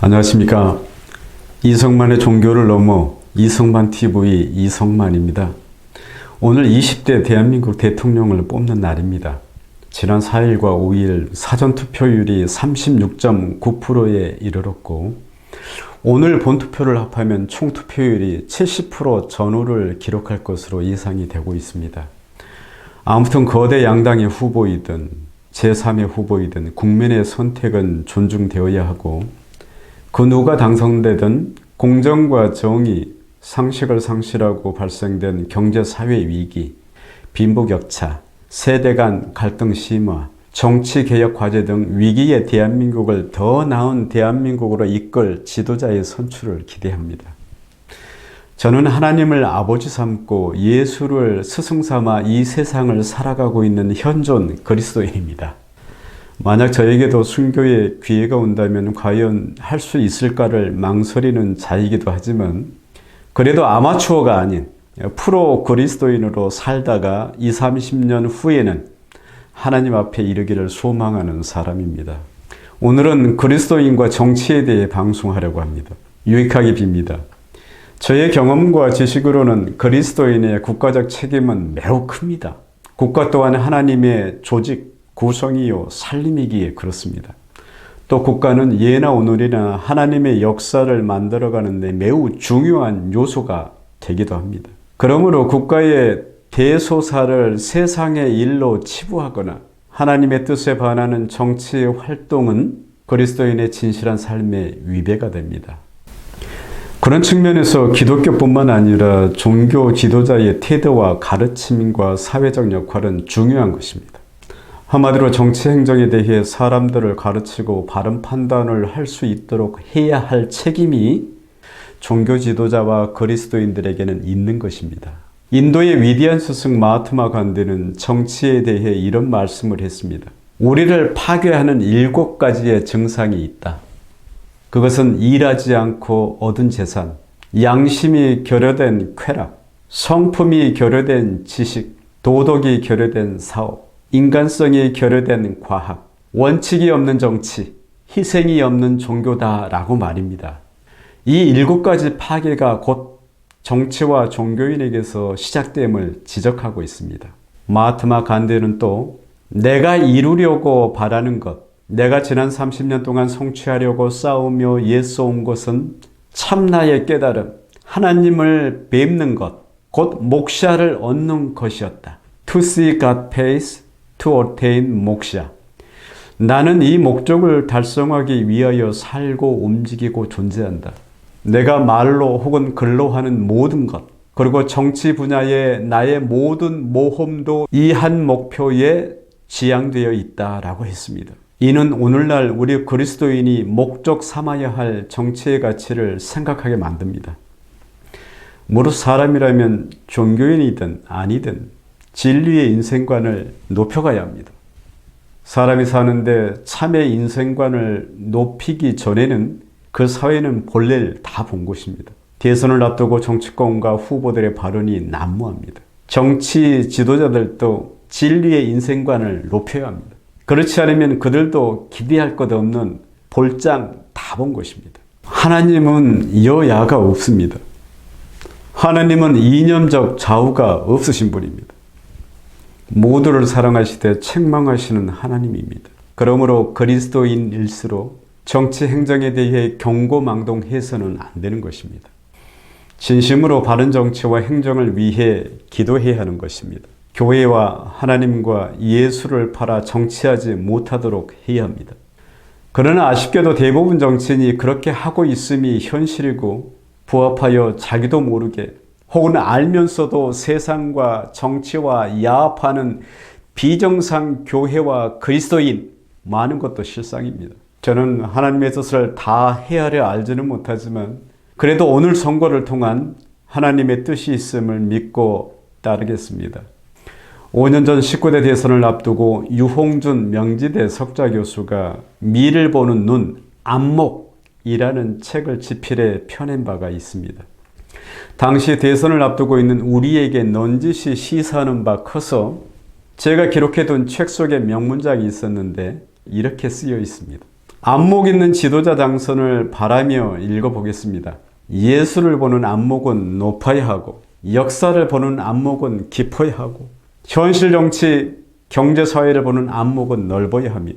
안녕하십니까. 이성만의 종교를 넘어 이성만TV 이성만입니다. 오늘 20대 대한민국 대통령을 뽑는 날입니다. 지난 4일과 5일 사전투표율이 36.9%에 이르렀고 오늘 본투표를 합하면 총투표율이 70% 전후를 기록할 것으로 예상이 되고 있습니다. 아무튼 거대 양당의 후보이든 제3의 후보이든 국민의 선택은 존중되어야 하고 그 누가 당선되든 공정과 정의, 상식을 상실하고 발생된 경제사회 위기, 빈부격차, 세대 간 갈등 심화, 정치개혁 과제 등 위기의 대한민국을 더 나은 대한민국으로 이끌 지도자의 선출을 기대합니다. 저는 하나님을 아버지 삼고 예수를 스승 삼아 이 세상을 살아가고 있는 현존 그리스도인입니다. 만약 저에게도 순교의 기회가 온다면 과연 할 수 있을까를 망설이는 자이기도 하지만 그래도 아마추어가 아닌 프로 그리스도인으로 살다가 20, 30년 후에는 하나님 앞에 이르기를 소망하는 사람입니다. 오늘은 그리스도인과 정치에 대해 방송하려고 합니다. 유익하게 빕니다. 저의 경험과 지식으로는 그리스도인의 국가적 책임은 매우 큽니다. 국가 또한 하나님의 조직, 구성이요 살림이기에 그렇습니다. 또 국가는 예나 오늘이나 하나님의 역사를 만들어가는 데 매우 중요한 요소가 되기도 합니다. 그러므로 국가의 대소사를 세상의 일로 치부하거나 하나님의 뜻에 반하는 정치 활동은 그리스도인의 진실한 삶에 위배가 됩니다. 그런 측면에서 기독교뿐만 아니라 종교 지도자의 태도와 가르침과 사회적 역할은 중요한 것입니다. 한마디로 정치 행정에 대해 사람들을 가르치고 바른 판단을 할 수 있도록 해야 할 책임이 종교 지도자와 그리스도인들에게는 있는 것입니다. 인도의 위대한 스승 마하트마 간디는 정치에 대해 이런 말씀을 했습니다. 우리를 파괴하는 7가지의 증상이 있다. 그것은 일하지 않고 얻은 재산, 양심이 결여된 쾌락, 성품이 결여된 지식, 도덕이 결여된 사업, 인간성이 결여된 과학, 원칙이 없는 정치, 희생이 없는 종교다라고 말입니다. 이 7가지 파괴가 곧 정치와 종교인에게서 시작됨을 지적하고 있습니다. 마하트마 간디는 또 내가 이루려고 바라는 것, 내가 지난 30년 동안 성취하려고 싸우며 애써온 것은 참나의 깨달음, 하나님을 뵙는 것, 곧 목샤를 얻는 것이었다. To see God face, to attain moksha. 나는 이 목적을 달성하기 위하여 살고 움직이고 존재한다. 내가 말로 혹은 글로 하는 모든 것, 그리고 정치 분야의 나의 모든 모험도 이 한 목표에 지향되어 있다라고 했습니다. 이는 오늘날 우리 그리스도인이 목적 삼아야 할 정치의 가치를 생각하게 만듭니다. 무릇 사람이라면 종교인이든 아니든 진리의 인생관을 높여가야 합니다. 사람이 사는데 참의 인생관을 높이기 전에는 그 사회는 본래를 다 본 것입니다. 대선을 앞두고 정치권과 후보들의 발언이 난무합니다. 정치 지도자들도 진리의 인생관을 높여야 합니다. 그렇지 않으면 그들도 기대할 것 없는 볼장 다 본 것입니다. 하나님은 여야가 없습니다. 하나님은 이념적 좌우가 없으신 분입니다. 모두를 사랑하시되 책망하시는 하나님입니다. 그러므로 그리스도인일수록 정치 행정에 대해 경고망동해서는 안 되는 것입니다. 진심으로 바른 정치와 행정을 위해 기도해야 하는 것입니다. 교회와 하나님과 예수를 팔아 정치하지 못하도록 해야 합니다. 그러나 아쉽게도 대부분 정치인이 그렇게 하고 있음이 현실이고 부합하여 자기도 모르게 혹은 알면서도 세상과 정치와 야합하는 비정상 교회와 그리스도인 많은 것도 실상입니다. 저는 하나님의 뜻을 다 헤아려 알지는 못하지만 그래도 오늘 선거를 통한 하나님의 뜻이 있음을 믿고 따르겠습니다. 5년 전 19대 대선을 앞두고 유홍준 명지대 석좌 교수가 미를 보는 눈, 안목이라는 책을 지필해 펴낸 바가 있습니다. 당시 대선을 앞두고 있는 우리에게 넌지시 시사하는 바 커서 제가 기록해둔 책 속에 명문장이 있었는데 이렇게 쓰여 있습니다. 안목 있는 지도자 당선을 바라며 읽어보겠습니다. 예수를 보는 안목은 높아야 하고, 역사를 보는 안목은 깊어야 하고, 현실 정치, 경제 사회를 보는 안목은 넓어야 하며,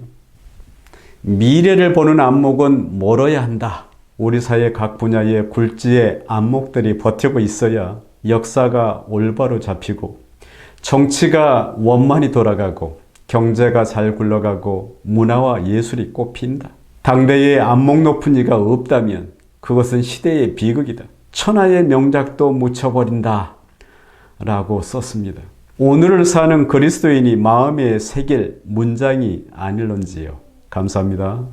미래를 보는 안목은 멀어야 한다. 우리 사회 각 분야의 굴지의 안목들이 버티고 있어야 역사가 올바로 잡히고, 정치가 원만히 돌아가고, 경제가 잘 굴러가고, 문화와 예술이 꽃핀다. 당대에 안목 높은 이가 없다면 그것은 시대의 비극이다. 천하의 명작도 묻혀버린다. 라고 썼습니다. 오늘을 사는 그리스도인이 마음에 새길 문장이 아닐런지요. 감사합니다.